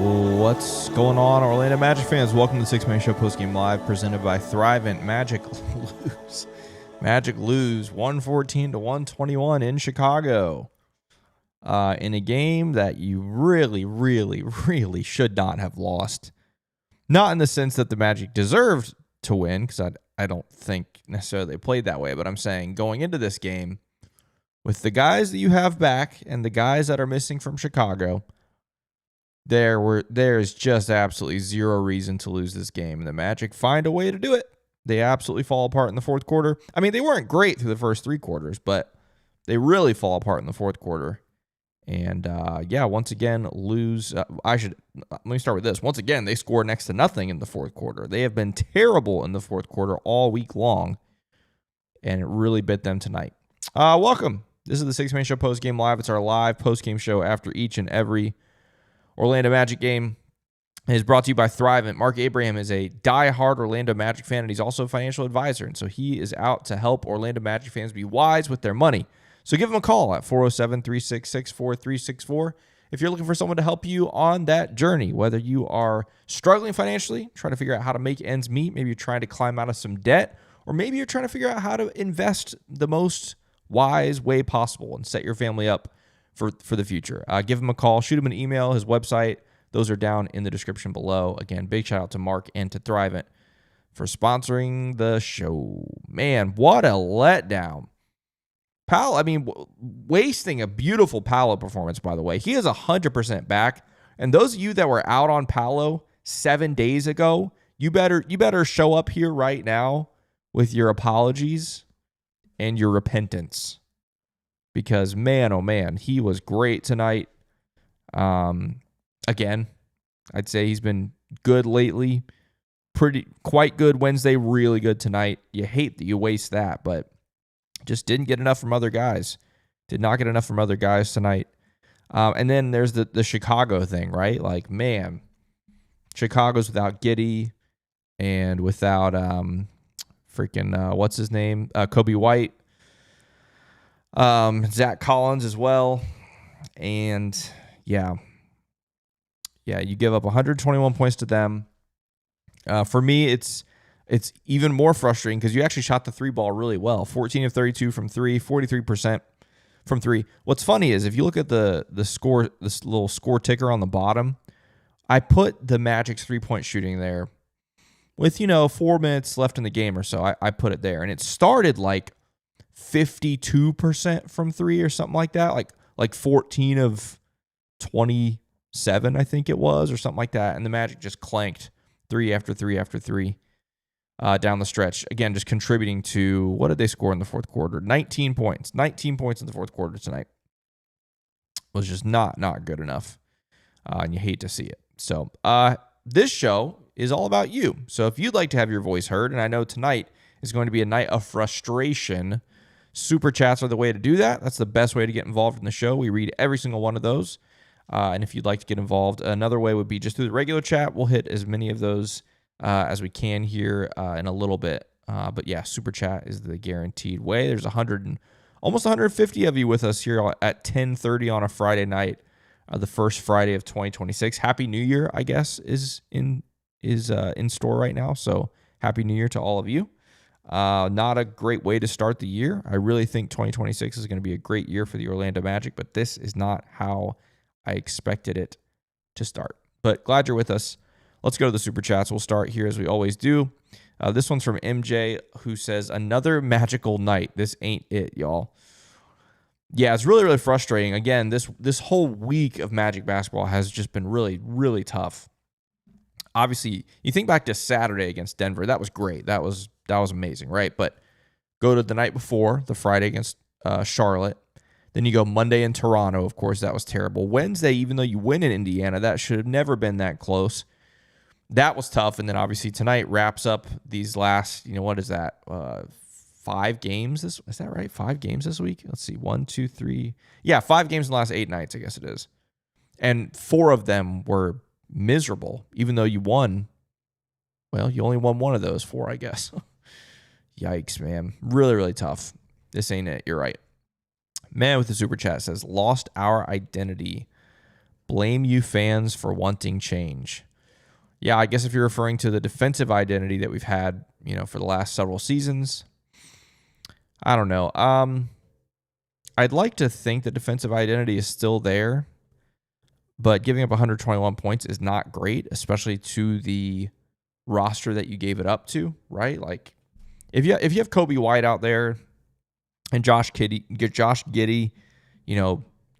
What's going on, Orlando Magic fans? Welcome to the Six Man Show Postgame Live, presented by Thrivent. Magic lose 114-121 in Chicago. In a game that you really should not have lost. Not in the sense that the Magic deserved to win, because I don't think necessarily they played that way, but I'm saying going into this game, with the guys that you have back and the guys that are missing from Chicago, there's just absolutely zero reason to lose this game. And the Magic find a way to do it. They absolutely fall apart in the fourth quarter. I mean, they weren't great through the first three quarters, but they really fall apart in the fourth quarter. And once again, lose. Let me start with this. Once again, they score next to nothing in the fourth quarter. They have been terrible in the fourth quarter all week long, and it really bit them tonight. Welcome. This is the Six Man Show Postgame Live. It's our live postgame show after each and every Orlando Magic game. It is brought to you by Thrivent. Marc.Abraham is a die-hard Orlando Magic fan, and he's also a financial advisor. And so he is out to help Orlando Magic fans be wise with their money. So give him a call at 407-366-4364 if you're looking for someone to help you on that journey, whether you are struggling financially, trying to figure out how to make ends meet, maybe you're trying to climb out of some debt, or maybe you're trying to figure out how to invest the most wise way possible and set your family up for the future. Give him a call, shoot him an email, his website. Those are down in the description below. Again, big shout out to Mark and to Thrivent for sponsoring the show. Man, what a letdown. Wasting a beautiful Paolo performance, by the way. He is 100% back. And those of you that were out on Paolo 7 days ago, you better show up here right now with your apologies and your repentance. Because, man, oh, man, he was great tonight. Again, I'd say he's been good lately. Quite good Wednesday, really good tonight. You hate that you waste that, but just didn't get enough from other guys. Did not get enough from other guys tonight. And then there's the Chicago thing, right? Like, man, Chicago's without Giddey and without what's his name? Kobe White. Zach Collins as well. And yeah, you give up 121 points to them. For me, it's even more frustrating because you actually shot the three ball really well. 14 of 32 from three, 43% from three. What's funny is if you look at the score, this little score ticker on the bottom, I put the Magic's 3-point shooting there with, 4 minutes left in the game or so. I put it there, and it started like 52% from three or something like that, like 14 of 27, I think it was, or something like that. And the Magic just clanked three after three after three down the stretch. Again, just contributing to, what did they score in the fourth quarter? 19 points. 19 points in the fourth quarter tonight. Was just not good enough. And you hate to see it. So this show is all about you. So if you'd like to have your voice heard, and I know tonight is going to be a night of frustration, super chats are the way to do that. That's the best way to get involved in the show. We read every single one of those. And if you'd like to get involved, another way would be just through the regular chat. We'll hit as many of those as we can here in a little bit. But yeah, super chat is the guaranteed way. There's almost 150 of you with us here at 10:30 on a Friday night, the first Friday of 2026. Happy New Year, I guess, is in store right now. So Happy New Year to all of you. Not a great way to start the year. I really think 2026 is going to be a great year for the Orlando Magic, but this is not how I expected it to start. But glad you're with us. Let's go to the Super Chats. We'll start here as we always do. This one's from MJ, who says, another magical night. This ain't it, y'all. Yeah, it's really frustrating. Again, this whole week of Magic basketball has just been really tough. Obviously, you think back to Saturday against Denver. That was great. That was amazing, right? But go to the night before, the Friday against Charlotte. Then you go Monday in Toronto. Of course, that was terrible. Wednesday, even though you win in Indiana, that should have never been that close. That was tough. And then obviously tonight wraps up these last, what is that? 5 games. Is that right? 5 games this week? Let's see. 1, 2, 3. Yeah, 5 games in the last 8 nights, I guess it is. And 4 of them were miserable, even though you won. Well, you only won 1 of those 4, I guess. Yikes, man. Really tough. This ain't it. You're right. Man with the super chat says, lost our identity. Blame you fans for wanting change. Yeah, I guess if you're referring to the defensive identity that we've had, for the last several seasons, I don't know. I'd like to think the defensive identity is still there, but giving up 121 points is not great, especially to the roster that you gave it up to, right? Like if you have Kobe White out there and Josh Giddey,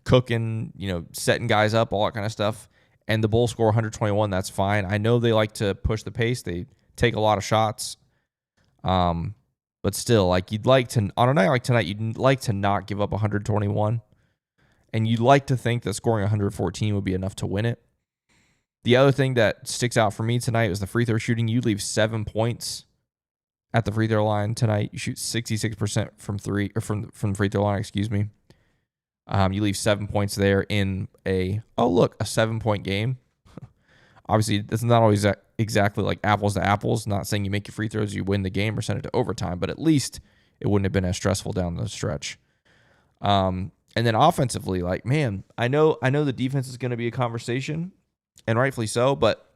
cooking, setting guys up, all that kind of stuff, and the Bulls score 121, that's fine. I know they like to push the pace. They take a lot of shots. But still, like you'd like to, on a night like tonight, you'd like to not give up 121. And you'd like to think that scoring 114 would be enough to win it. The other thing that sticks out for me tonight was the free throw shooting. You leave 7 points at the free throw line tonight. You shoot 66% from the free throw line, excuse me. You leave 7 points there in a 7-point game. Obviously, it's not always exactly like apples to apples. Not saying you make your free throws, you win the game or send it to overtime, but at least it wouldn't have been as stressful down the stretch. And then offensively, like, man, I know the defense is going to be a conversation, and rightfully so, but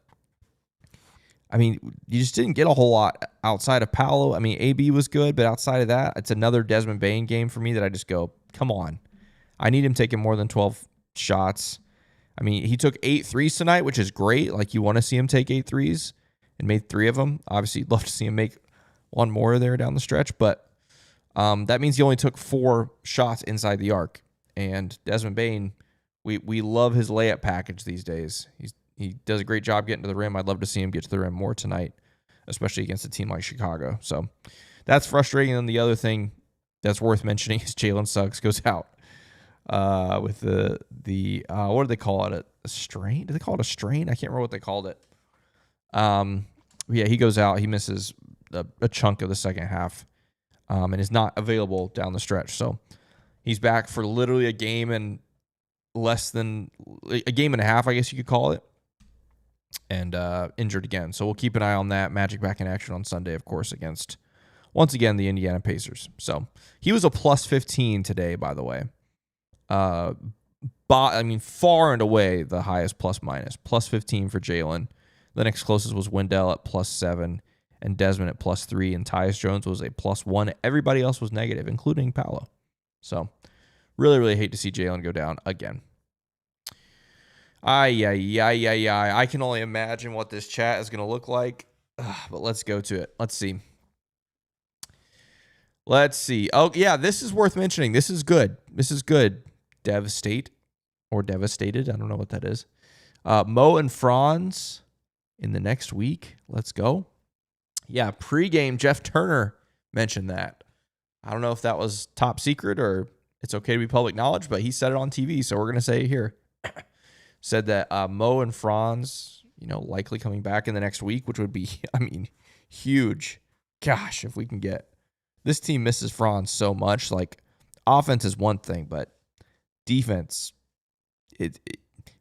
I mean, you just didn't get a whole lot outside of Paolo. I mean, AB was good, but outside of that, it's another Desmond Bane game for me that I just go, come on. I need him taking more than 12 shots. I mean, he took 8 threes tonight, which is great. Like, you want to see him take 8 threes and made 3 of them. Obviously, you'd love to see him make one more there down the stretch, but that means he only took 4 shots inside the arc. And Desmond Bane, we love his layup package these days. He does a great job getting to the rim. I'd love to see him get to the rim more tonight, especially against a team like Chicago. So that's frustrating. And the other thing that's worth mentioning is Jalen Suggs goes out with the what do they call it? A strain? Did they call it a strain? I can't remember what they called it. Yeah, he goes out. He misses a chunk of the second half and is not available down the stretch. So he's back for literally a game and a game and a half, I guess you could call it, and injured again. So we'll keep an eye on that. Magic back in action on Sunday, of course, against, once again, the Indiana Pacers. So he was a plus 15 today, by the way. Far and away the highest plus minus. Plus 15 for Jalen. The next closest was Wendell at plus 7 and Desmond at plus 3, and Tyus Jones was a plus 1. Everybody else was negative, including Paolo. So really, really hate to see Jalen go down again. I can only imagine what this chat is going to look like, but let's go to it. Let's see. Oh, yeah, this is worth mentioning. This is good. Devastate or devastated. I don't know what that is. Mo and Franz in the next week. Let's go. Yeah, pregame, Jeff Turner mentioned that. I don't know if that was top secret or it's okay to be public knowledge, but he said it on TV, so we're going to say it here. Said that Mo and Franz, likely coming back in the next week, which would be, huge. Gosh, if we can get... This team misses Franz so much. Like, offense is one thing, but defense,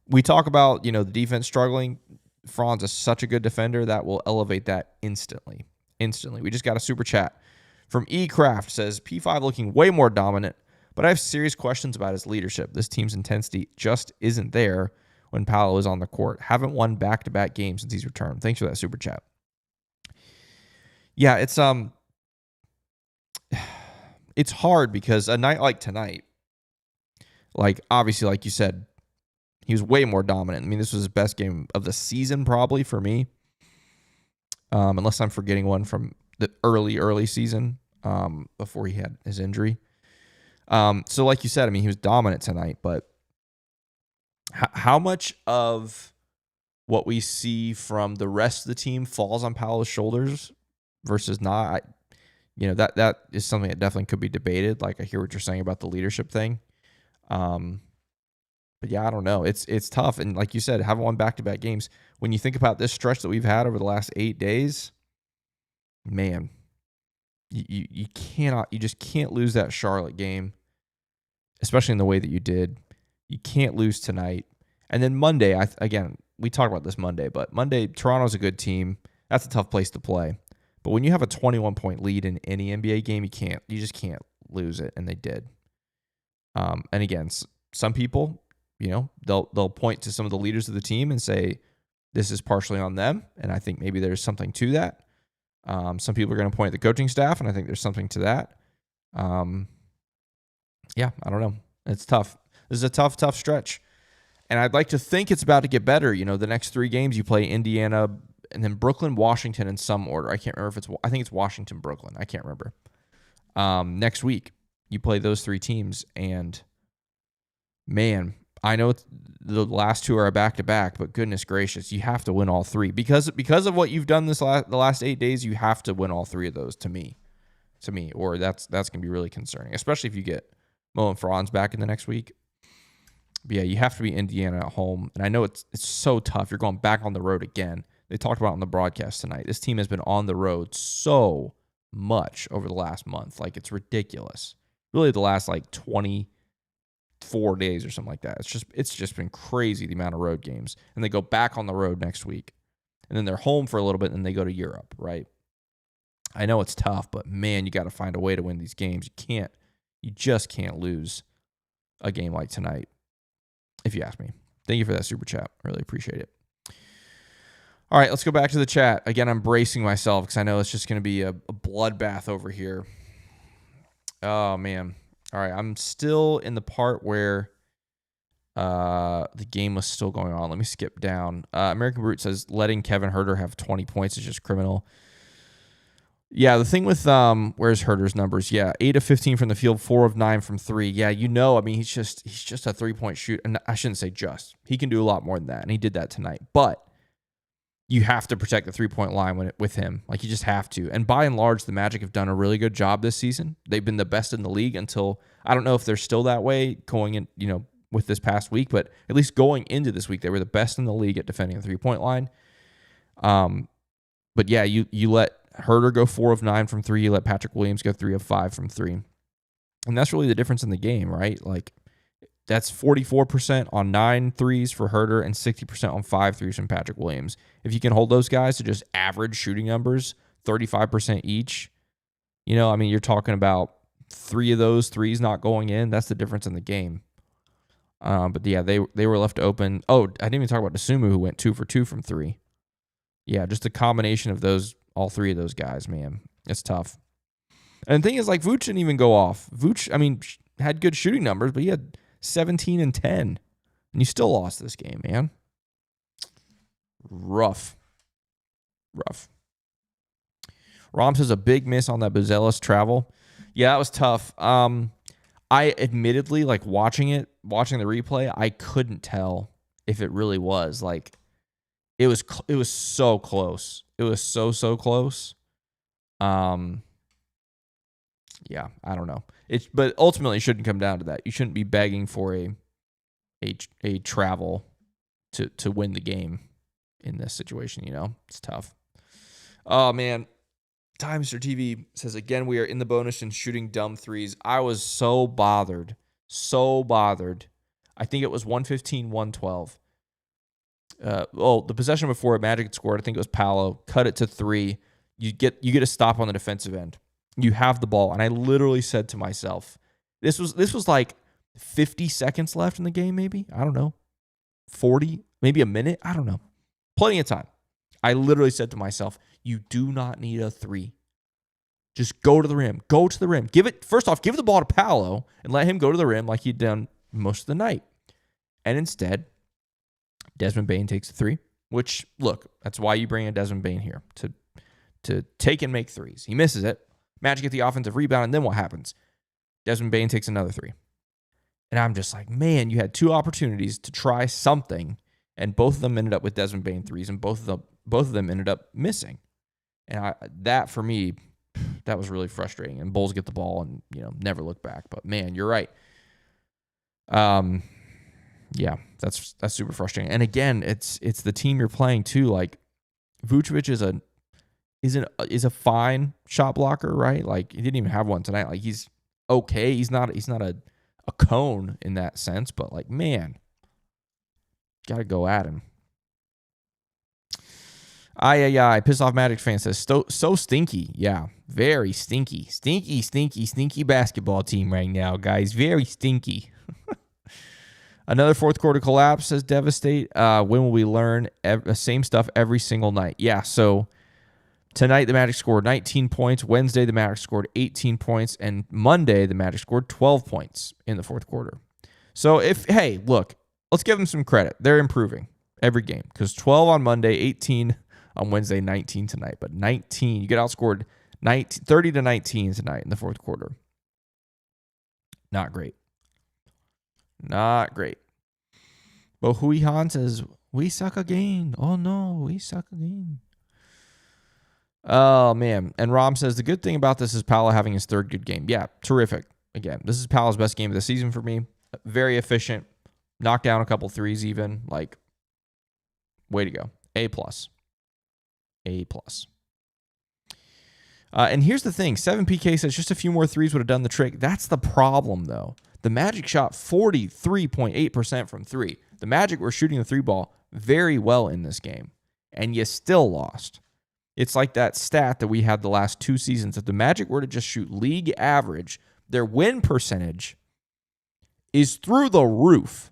we talk about, the defense struggling. Franz is such a good defender that will elevate that instantly. We just got a super chat from eCraft. Says, P5 looking way more dominant, but I have serious questions about his leadership. This team's intensity just isn't there when Paolo is on the court. Haven't won back-to-back games since he's returned. Thanks for that super chat. Yeah, it's hard because a night like tonight, like obviously, like you said, he was way more dominant. This was his best game of the season probably for me, unless I'm forgetting one from the early season before he had his injury. So like you said, he was dominant tonight, but how much of what we see from the rest of the team falls on Paolo's shoulders versus not? That is something that definitely could be debated. Like, I hear what you're saying about the leadership thing. But yeah, I don't know. It's tough. And like you said, haven't won back-to-back games. When you think about this stretch that we've had over the last 8 days, man, you just can't lose that Charlotte game, especially in the way that you did. You can't lose tonight. And then Monday, we talked about this Monday, but Monday, Toronto's a good team. That's a tough place to play. But when you have a 21-point lead in any NBA game, you just can't lose it, and they did. And again, some people, they'll point to some of the leaders of the team and say, this is partially on them. And I think maybe there's something to that. Some people are going to point at the coaching staff, and I think there's something to that. Yeah, I don't know. It's tough. This is a tough stretch. And I'd like to think it's about to get better. The next 3 games you play Indiana and then Brooklyn, Washington in some order. I can't remember I think it's Washington, Brooklyn. I can't remember. Next week you play those 3 teams, and man, I know the last 2 are a back-to-back, but goodness gracious, you have to win all 3 because of what you've done the last 8 days. You have to win all 3 of those to me, or that's gonna be really concerning, especially if you get Mo and Franz back in the next week. But yeah, you have to be Indiana at home, and I know it's so tough. You're going back on the road again. They talked about it on the broadcast tonight. This team has been on the road so much over the last month, like it's ridiculous. Really, the last 24 days or something like that. It's just been crazy, the amount of road games, and they go back on the road next week, and then they're home for a little bit, and then they go to Europe. Right? I know it's tough, but man, you got to find a way to win these games. You just can't lose a game like tonight, if you ask me. Thank you for that super chat. I really appreciate it. All right, let's go back to the chat. Again, I'm bracing myself because I know it's just going to be a bloodbath over here. Oh, man. All right, I'm still in the part where the game was still going on. Let me skip down. American Brute says, letting Kevin Huerter have 20 points is just criminal. Yeah, the thing with where's Herter's numbers? Yeah, 8 of 15 from the field, 4 of 9 from 3. Yeah, I mean, he's just a 3-point shoot, and I shouldn't say just. He can do a lot more than that, and he did that tonight. But you have to protect the 3-point line with him. Like, you just have to. And by and large, the Magic have done a really good job this season. They've been the best in the league until, I don't know if they're still that way going in, with this past week, but at least going into this week, they were the best in the league at defending the 3-point line. But yeah, you let Huerter go 4 of 9 from 3. You let Patrick Williams go 3 of 5 from 3. And that's really the difference in the game, right? Like, that's 44% on 9 threes for Huerter and 60% on 5 threes from Patrick Williams. If you can hold those guys to just average shooting numbers, 35% each, I mean, you're talking about 3 of those threes not going in. That's the difference in the game. But yeah, they were left open. Oh, I didn't even talk about Dosunmu, who went 2 for 2 from 3. Yeah, just a combination of those, all 3 of those guys, man. It's tough. And the thing is, Vooch didn't even go off. Vooch, I mean, had good shooting numbers, but he had 17 and 10. And you still lost this game, man. Rough. Rom says a big miss on that Buzelis travel. Yeah, that was tough. I admittedly, watching the replay, I couldn't tell if it really was. It was so close. It was so close. Yeah, I don't know. But ultimately it shouldn't come down to that. You shouldn't be begging for a travel to win the game in this situation, It's tough. Oh man. Timester TV says, again, we are in the bonus and shooting dumb threes. I was so bothered. I think it was 115-112. The possession before Magic had scored, I think it was Paolo, cut it to 3. You get a stop on the defensive end. You have the ball. And I literally said to myself, this was like 50 seconds left in the game, maybe. I don't know. 40, maybe a minute. I don't know. Plenty of time. I literally said to myself, you do not need a 3. Just go to the rim. Go to the rim. Give the ball to Paolo and let him go to the rim like he'd done most of the night. And instead, Desmond Bane takes a 3, which, look, that's why you bring in Desmond Bane here, to take and make threes. He misses it. Magic get the offensive rebound, and then what happens? Desmond Bane takes another 3. And I'm just like, man, you had 2 opportunities to try something, and both of them ended up with Desmond Bane threes, and both of them ended up missing. And that, for me, that was really frustrating. And Bulls get the ball and, never look back. But, man, you're right. Yeah, that's super frustrating. And, again, it's the team you're playing, too. Vucevic is a fine shot blocker, right? He didn't even have one tonight. He's okay. He's not a cone in that sense. But, man, got to go at him. Piss off Magic fan says, so stinky. Yeah, very stinky. Stinky basketball team right now, guys. Very stinky. Another fourth quarter collapse, says Devastate. When will we learn same stuff every single night? Yeah, so tonight the Magic scored 19 points. Wednesday the Magic scored 18 points. And Monday the Magic scored 12 points in the fourth quarter. So look, let's give them some credit. They're improving every game because 12 on Monday, 18 on Wednesday, 19 tonight. But 19, you get outscored 30 to 19 tonight in the fourth quarter. Not great. Not great. But Hui Han says, we suck again. Oh, no, we suck again. Oh, man. And Rom says, the good thing about this is Paolo having his third good game. Yeah, terrific. Again, this is Paolo's best game of the season for me. Very efficient. Knocked down a couple threes even. Like, way to go. A+. A+. And here's the thing. 7PK says just a few more threes would have done the trick. That's the problem, though. The Magic shot 43.8% from three. The Magic were shooting the three ball very well in this game, and you still lost. It's like that stat that we had the last two seasons. If the Magic were to just shoot league average, their win percentage is through the roof,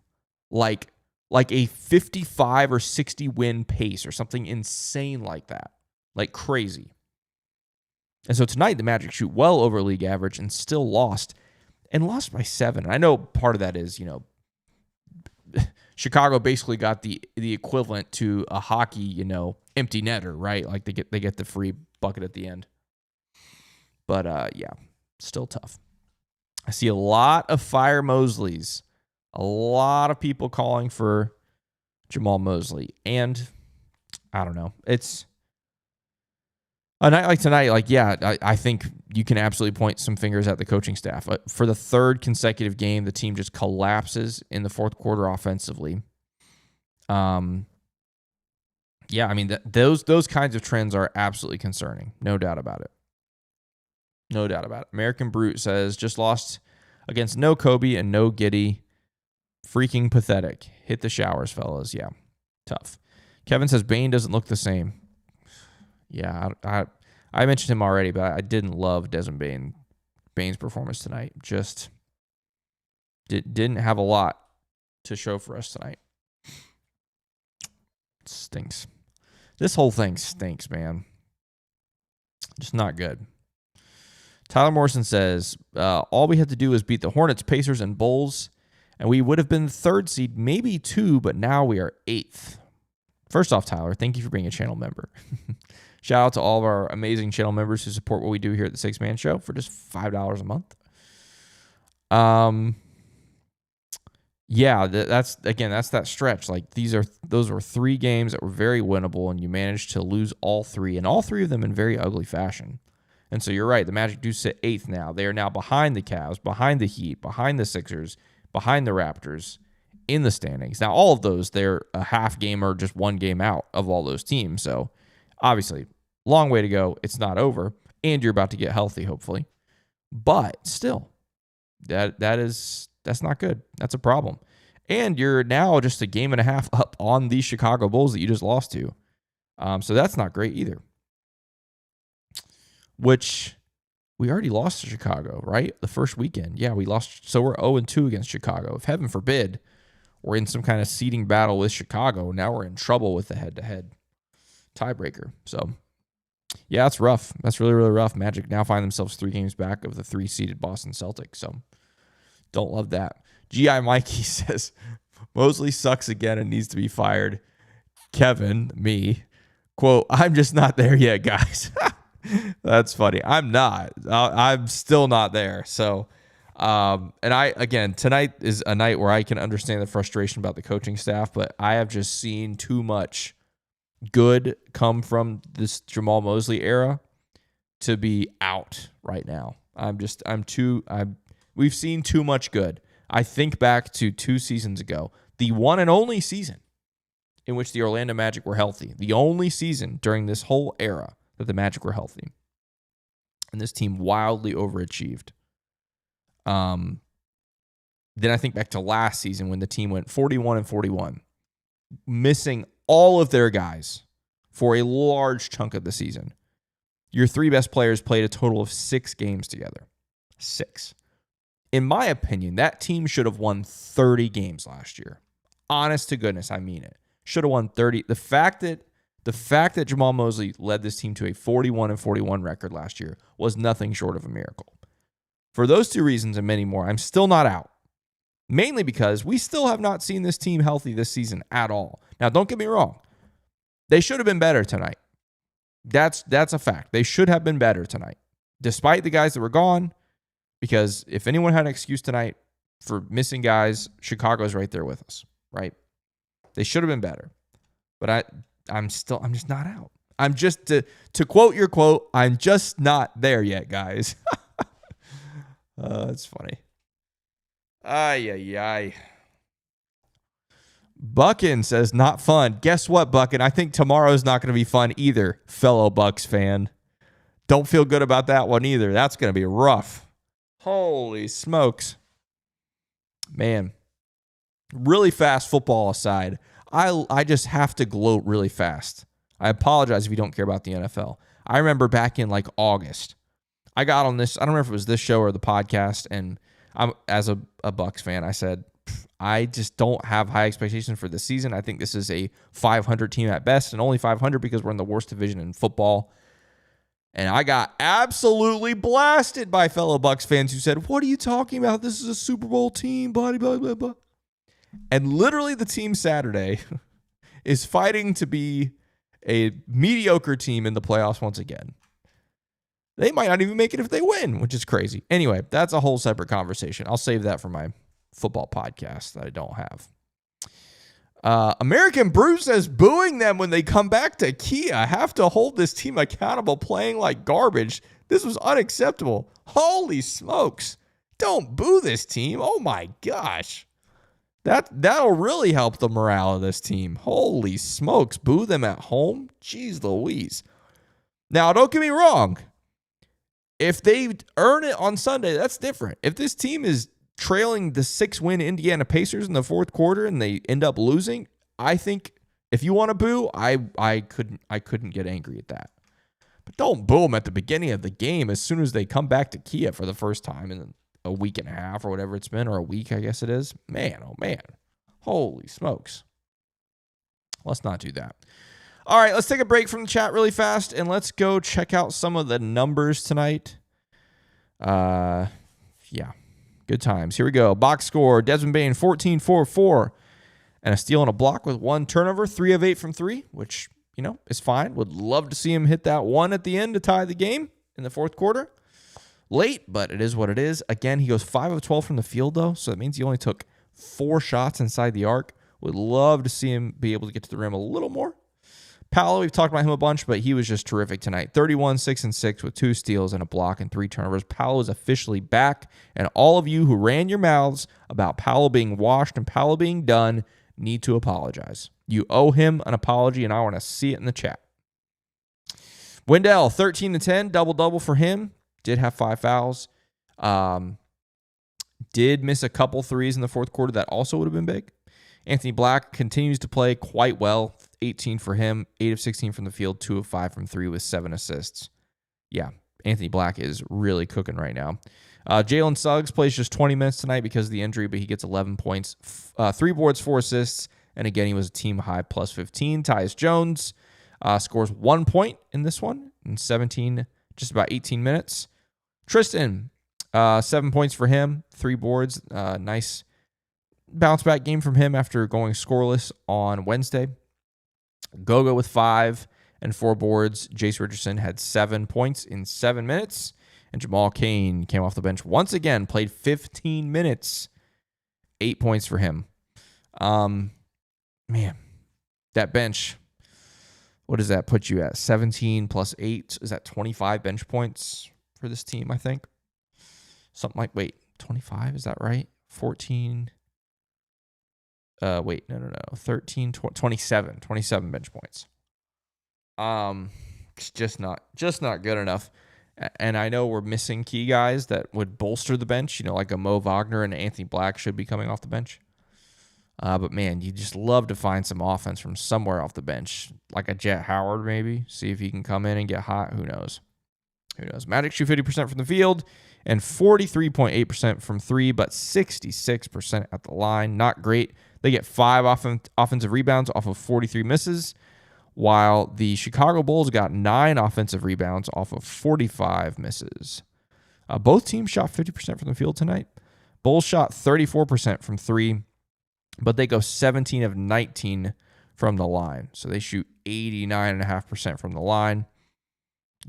like a 55 or 60 win pace or something insane like that, like crazy. And so tonight, the Magic shoot well over league average and still lost, and lost by 7. And I know part of that is, Chicago basically got the equivalent to a hockey, empty netter, right? Like they get the free bucket at the end. But yeah, still tough. I see a lot of fire Mosleys, a lot of people calling for Jamal Mosley, and I don't know. It's a night like tonight, I think you can absolutely point some fingers at the coaching staff. For the third consecutive game, the team just collapses in the fourth quarter offensively. Those kinds of trends are absolutely concerning. No doubt about it. No doubt about it. American Brute says, just lost against no Kobe and no Giddey. Freaking pathetic. Hit the showers, fellas. Yeah, tough. Kevin says, Bane doesn't look the same. Yeah, I mentioned him already, but I didn't love Desmond Bane's performance tonight. Just didn't have a lot to show for us tonight. It stinks. This whole thing stinks, man. Just not good. Tyler Morrison says, all we had to do was beat the Hornets, Pacers, and Bulls, and we would have been the third seed, maybe 2, but now we are 8th. First off, Tyler, thank you for being a channel member. Shout out to all of our amazing channel members who support what we do here at the Six Man Show for just $5 a month. That's that stretch. Like those were 3 games that were very winnable, and you managed to lose all 3, and all 3 of them in very ugly fashion. And so you're right. The Magic do sit 8th now. They are now behind the Cavs, behind the Heat, behind the Sixers, behind the Raptors in the standings. Now, all of those, they're a half game or just 1 game out of all those teams. So obviously, long way to go. It's not over, and you're about to get healthy, hopefully. But still, that's not good. That's a problem. And you're now just a game and a half up on the Chicago Bulls that you just lost to. So that's not great either. Which we already lost to Chicago, right? The first weekend. Yeah, we lost. So we're 0-2 against Chicago. If heaven forbid we're in some kind of seeding battle with Chicago, now we're in trouble with the head-to-head tiebreaker. So, yeah, that's rough. That's really, really rough. Magic now find themselves 3 games back of the 3-seeded Boston Celtics. So, don't love that. G.I. Mikey says, Mosley sucks again and needs to be fired. Kevin, me, quote, I'm just not there yet, guys. That's funny. I'm not. I'm still not there. So, tonight is a night where I can understand the frustration about the coaching staff, but I have just seen too much good come from this Jamal Mosley era to be out right now. We've seen too much good. I think back to 2 seasons ago, the one and only season in which the Orlando Magic were healthy, the only season during this whole era that the Magic were healthy. And this team wildly overachieved. Then I think back to last season when the team went 41-41, missing all of their guys for a large chunk of the season. Your 3 best players played a total of 6 games together. 6. in my opinion, that team should have won 30 games last year. Honest to goodness, I mean it. Should have won 30. The fact that Jamal Mosley led this team to a 41-41 record last year was nothing short of a miracle. For those two reasons and many more, I'm still not out. Mainly because we still have not seen this team healthy this season at all. Now, don't get me wrong. They should have been better tonight. That's a fact. They should have been better tonight, despite the guys that were gone, because if anyone had an excuse tonight for missing guys, Chicago's right there with us, right? They should have been better. But I'm just not out. I'm just, to quote your quote, I'm just not there yet, guys. That's funny. Ay. Buckin says, not fun. Guess what, Buckin? I think tomorrow's not going to be fun either, fellow Bucks fan. Don't feel good about that one either. That's going to be rough. Holy smokes. Man. Really fast football aside, I just have to gloat really fast. I apologize if you don't care about the NFL. I remember back in like August, I got on this, I don't remember if it was this show or the podcast, and I'm as a Bucks fan, I said, I just don't have high expectations for this season. I think this is a 500 team at best, and only 500 because we're in the worst division in football. And I got absolutely blasted by fellow Bucks fans who said, what are you talking about? This is a Super Bowl team, blah, blah, blah, blah. And literally the team Saturday is fighting to be a mediocre team in the playoffs once again. They might not even make it if they win, which is crazy. Anyway, that's a whole separate conversation. I'll save that for my football podcast that I don't have. American Brew says booing them when they come back to Kia. Have to hold this team accountable playing like garbage. This was unacceptable. Holy smokes. Don't boo this team. Oh my gosh. That'll really help the morale of this team. Holy smokes. Boo them at home? Jeez Louise. Now, don't get me wrong. If they earn it on Sunday, that's different. If this team is trailing the 6-win Indiana Pacers in the fourth quarter and they end up losing, I think if you want to boo, I couldn't get angry at that. But don't boo them at the beginning of the game as soon as they come back to Kia for the first time in a week and a half or whatever it's been, or a week, I guess it is. Man, oh man. Holy smokes. Let's not do that. All right, let's take a break from the chat really fast, and let's go check out some of the numbers tonight. Yeah, good times. Here we go. Box score, Desmond Bain, 14-4-4, and a steal and a block with 1 turnover, 3 of 8 from 3, which, is fine. Would love to see him hit that 1 at the end to tie the game in the fourth quarter. Late, but it is what it is. Again, he goes 5 of 12 from the field, though, so that means he only took 4 shots inside the arc. Would love to see him be able to get to the rim a little more. Paolo, we've talked about him a bunch, but he was just terrific tonight. 31, 6, and 6 with 2 steals and a block and 3 turnovers. Paolo is officially back, and all of you who ran your mouths about Paolo being washed and Paolo being done need to apologize. You owe him an apology, and I want to see it in the chat. Wendell, 13-10, double-double for him. Did have 5 fouls. Did miss a couple threes in the fourth quarter. That also would have been big. Anthony Black continues to play quite well. 18 for him, 8 of 16 from the field, 2 of 5 from 3 with 7 assists. Yeah, Anthony Black is really cooking right now. Jalen Suggs plays just 20 minutes tonight because of the injury, but he gets 11 points, 3 boards, 4 assists, and again, he was a team high plus 15. Tyus Jones scores 1 point in this one in 17, just about 18 minutes. Tristan, 7 points for him, 3 boards. Nice bounce back game from him after going scoreless on Wednesday. Goga with 5 and 4 boards. Jace Richardson had 7 points in 7 minutes. And Jamal Cain came off the bench once again, played 15 minutes. 8 points for him. Man, that bench, what does that put you at? 17 plus 8. Is that 25 bench points for this team, I think? Something like, 25? Is that right? 14. No. 13, 27 bench points. It's just not good enough. And I know we're missing key guys that would bolster the bench, like a Mo Wagner and Anthony Black should be coming off the bench. But man, you just love to find some offense from somewhere off the bench, like a Jet Howard maybe. See if he can come in and get hot. Who knows? Who knows? Magic shoot 50% from the field and 43.8% from three, but 66% at the line. Not great. They get 5 offensive rebounds off of 43 misses, while the Chicago Bulls got 9 offensive rebounds off of 45 misses. Both teams shot 50% from the field tonight. Bulls shot 34% from three, but they go 17 of 19 from the line. So they shoot 89.5% from the line.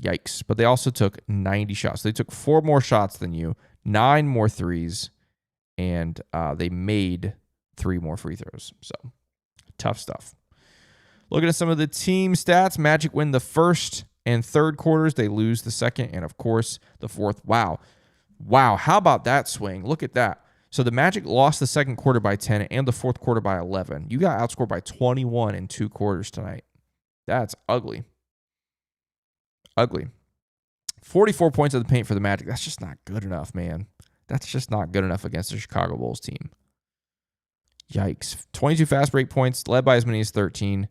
Yikes. But they also took 90 shots. They took 4 more shots than you, 9 more threes, and they made 3 more free throws. So tough stuff. Looking at some of the team stats, Magic win the first and third quarters. They lose the second and, of course, the fourth. Wow. How about that swing? Look at that. So the Magic lost the second quarter by 10 and the fourth quarter by 11. You got outscored by 21 in 2 quarters tonight. That's ugly. 44 points of the paint for the Magic. That's just not good enough, man. That's just not good enough against the Chicago Bulls team. Yikes. 22 fast break points, led by as many as 13.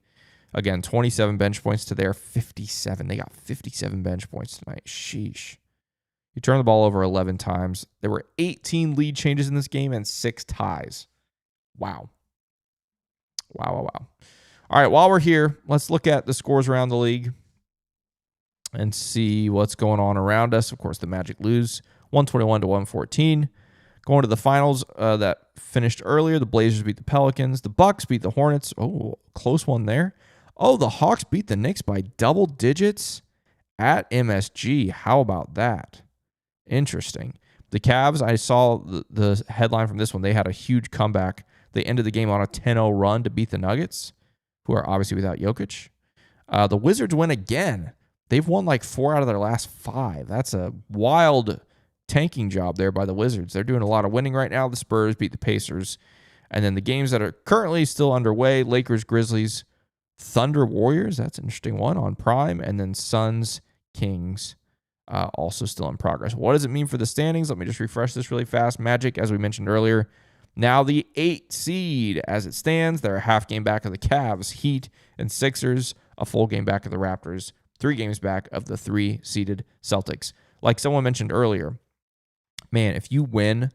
Again, 27 bench points to their 57. They got 57 bench points tonight. Sheesh. You turned the ball over 11 times. There were 18 lead changes in this game and 6 ties. Wow. All right, while we're here, let's look at the scores around the league and see what's going on around us. Of course, the Magic lose 121 to 114. Going to the finals that finished earlier, the Blazers beat the Pelicans. The Bucks beat the Hornets. Oh, close one there. Oh, the Hawks beat the Knicks by double digits at MSG. How about that? Interesting. The Cavs, I saw the headline from this one. They had a huge comeback. They ended the game on a 10-0 run to beat the Nuggets, who are obviously without Jokic. The Wizards win again. They've won like 4 out of their last 5. That's a wild tanking job there by the Wizards. They're doing a lot of winning right now. The Spurs beat the Pacers. And then the games that are currently still underway, Lakers, Grizzlies, Thunder, Warriors. That's an interesting one on Prime. And then Suns, Kings, also still in progress. What does it mean for the standings? Let me just refresh this really fast. Magic, as we mentioned earlier, now the 8th seed as it stands. They're a half game back of the Cavs, Heat, and Sixers, a full game back of the Raptors, 3 games back of the 3-seeded Celtics. Like someone mentioned earlier, man, if you win,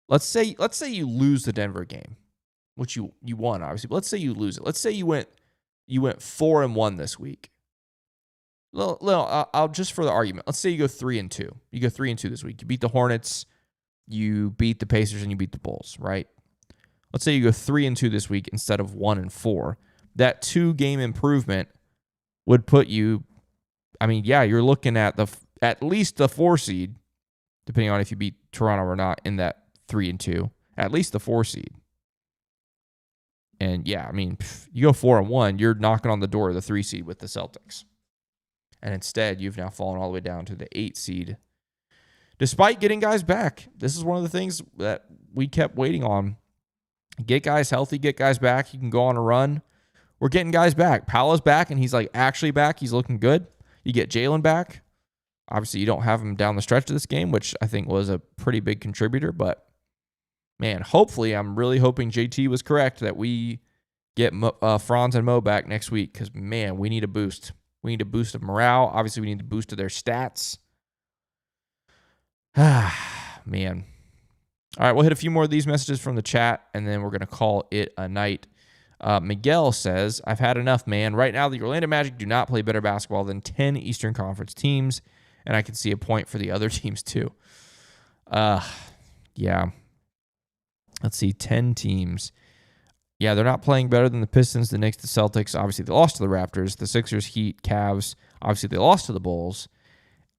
let's say you lose the Denver game, which you won, obviously. But let's say you lose it. Let's say you went 4-1 this week. I'll just for the argument, let's say you go 3-2. You go 3-2 this week. You beat the Hornets, you beat the Pacers, and you beat the Bulls, right? Let's say you go 3-2 this week instead of 1-4. That 2-game improvement would put you, you're looking at at least the 4 seed, depending on if you beat Toronto or not in that 3-2, at least the 4 seed. And yeah, you go 4-1, you're knocking on the door of the 3 seed with the Celtics. And instead, you've now fallen all the way down to the 8 seed. Despite getting guys back, this is one of the things that we kept waiting on. Get guys healthy, get guys back. You can go on a run. We're getting guys back. Paolo's back, and he's like actually back. He's looking good. You get Jalen back. Obviously, you don't have him down the stretch of this game, which I think was a pretty big contributor. But, man, hopefully, I'm really hoping JT was correct that we get Franz and Mo back next week because, man, we need a boost. We need a boost of morale. Obviously, we need a boost of their stats. Man. All right, we'll hit a few more of these messages from the chat, and then we're going to call it a night. Miguel says, I've had enough, man. Right now, the Orlando Magic do not play better basketball than 10 Eastern Conference teams, and I can see a point for the other teams too. Yeah. Let's see, 10 teams. Yeah, they're not playing better than the Pistons, the Knicks, the Celtics. Obviously, they lost to the Raptors, the Sixers, Heat, Cavs. Obviously, they lost to the Bulls.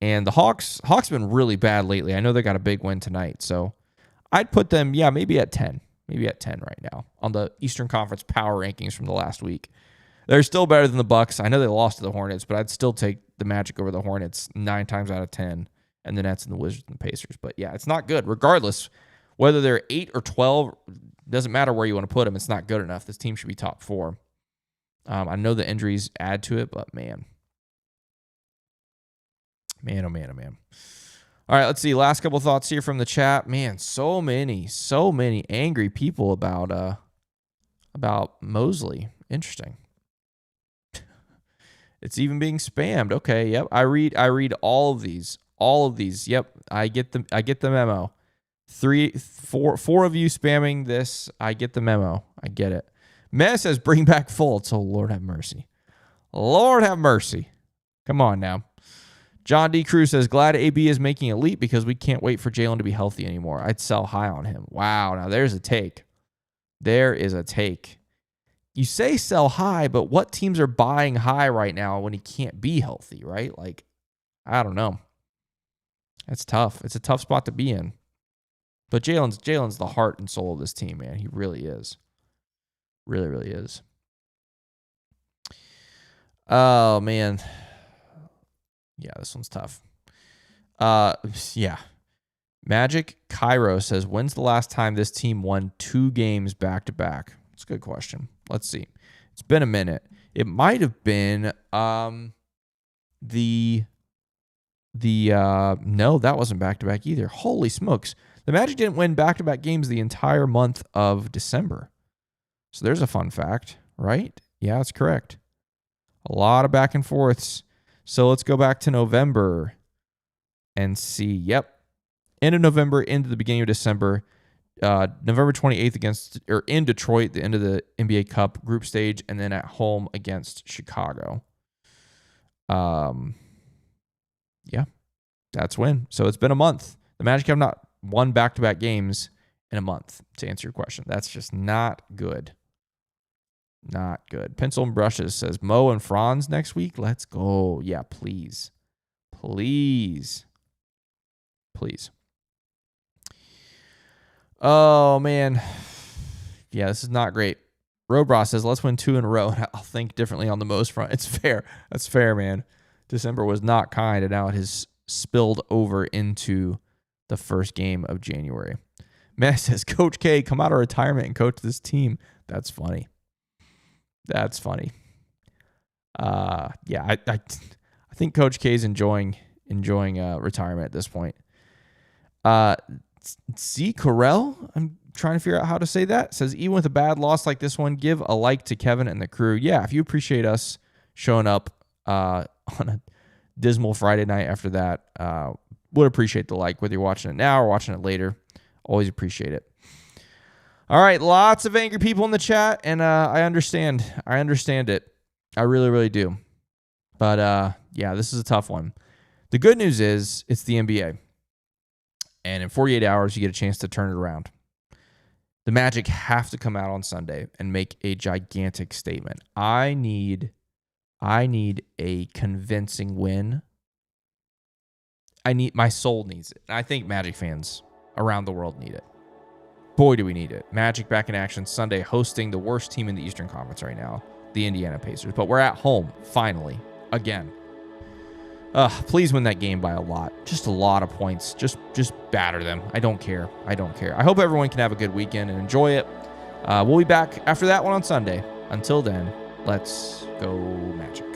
And the Hawks have been really bad lately. I know they got a big win tonight, so I'd put them, maybe at 10. Maybe at 10 right now on the Eastern Conference power rankings from the last week. They're still better than the Bucks. I know they lost to the Hornets, but I'd still take the Magic over the Hornets 9 times out of 10, and the Nets and the Wizards and the Pacers. But yeah, it's not good. Regardless, whether they're 8 or 12, doesn't matter where you want to put them. It's not good enough. This team should be top 4. I know the injuries add to it, but man. Man, oh man, oh man. All right, let's see. Last couple thoughts here from the chat. Man, so many angry people about Mosley. Interesting. It's even being spammed. Okay, yep. I read all of these. All of these. Yep. I get the memo. Four of you spamming this. I get the memo. I get it. Meh says bring back Fultz. Oh, Lord have mercy. Lord have mercy. Come on now. John D. Cruz says, glad AB is making elite because we can't wait for Jalen to be healthy anymore. I'd sell high on him. Wow. Now there's a take. There is a take. You say sell high, but what teams are buying high right now when he can't be healthy, right? Like, I don't know. That's tough. It's a tough spot to be in. But Jalen's the heart and soul of this team, man. He really is. Really, really is. Oh, man. Yeah, this one's tough. Yeah. Magic Cairo says, when's the last time this team won 2 games back-to-back? That's a good question. Let's see. It's been a minute. It might have been no, that wasn't back-to-back either. Holy smokes. The Magic didn't win back-to-back games the entire month of December. So there's a fun fact, right? Yeah, that's correct. A lot of back and forths. So let's go back to November and see. Yep. End of November into the beginning of December. November 28th in Detroit, the end of the NBA Cup group stage, and then at home against Chicago. Yeah. That's when. So it's been a month. The Magic have not won back-to-back games in a month, to answer your question. That's just not good. Not good. Pencil and Brushes says, Mo and Franz next week? Let's go. Yeah, please. Please. Please. Oh, man. Yeah, this is not great. Robross says, let's win 2 in a row. I'll think differently on the most front. It's fair. That's fair, man. December was not kind, and now it has spilled over into the first game of January. Matt says, Coach K, come out of retirement and coach this team. That's funny. That's funny. Yeah, I think Coach K is enjoying retirement at this point. C. Carell, I'm trying to figure out how to say that, says, even with a bad loss like this one, give a like to Kevin and the crew. Yeah, if you appreciate us showing up on a dismal Friday night after that, would appreciate the like, whether you're watching it now or watching it later. Always appreciate it. All right, lots of angry people in the chat, and I understand. I understand it. I really, really do. But, yeah, this is a tough one. The good news is it's the NBA. And in 48 hours, you get a chance to turn it around. The Magic have to come out on Sunday and make a gigantic statement. I need a convincing win. My soul needs it. I think Magic fans around the world need it. Boy, do we need it. Magic back in action Sunday, hosting the worst team in the Eastern Conference right now, the Indiana Pacers. But we're at home, finally, again. Please win that game by a lot. Just a lot of points. Just batter them. I don't care. I hope everyone can have a good weekend and enjoy it. We'll be back after that one on Sunday. Until then, let's go Magic.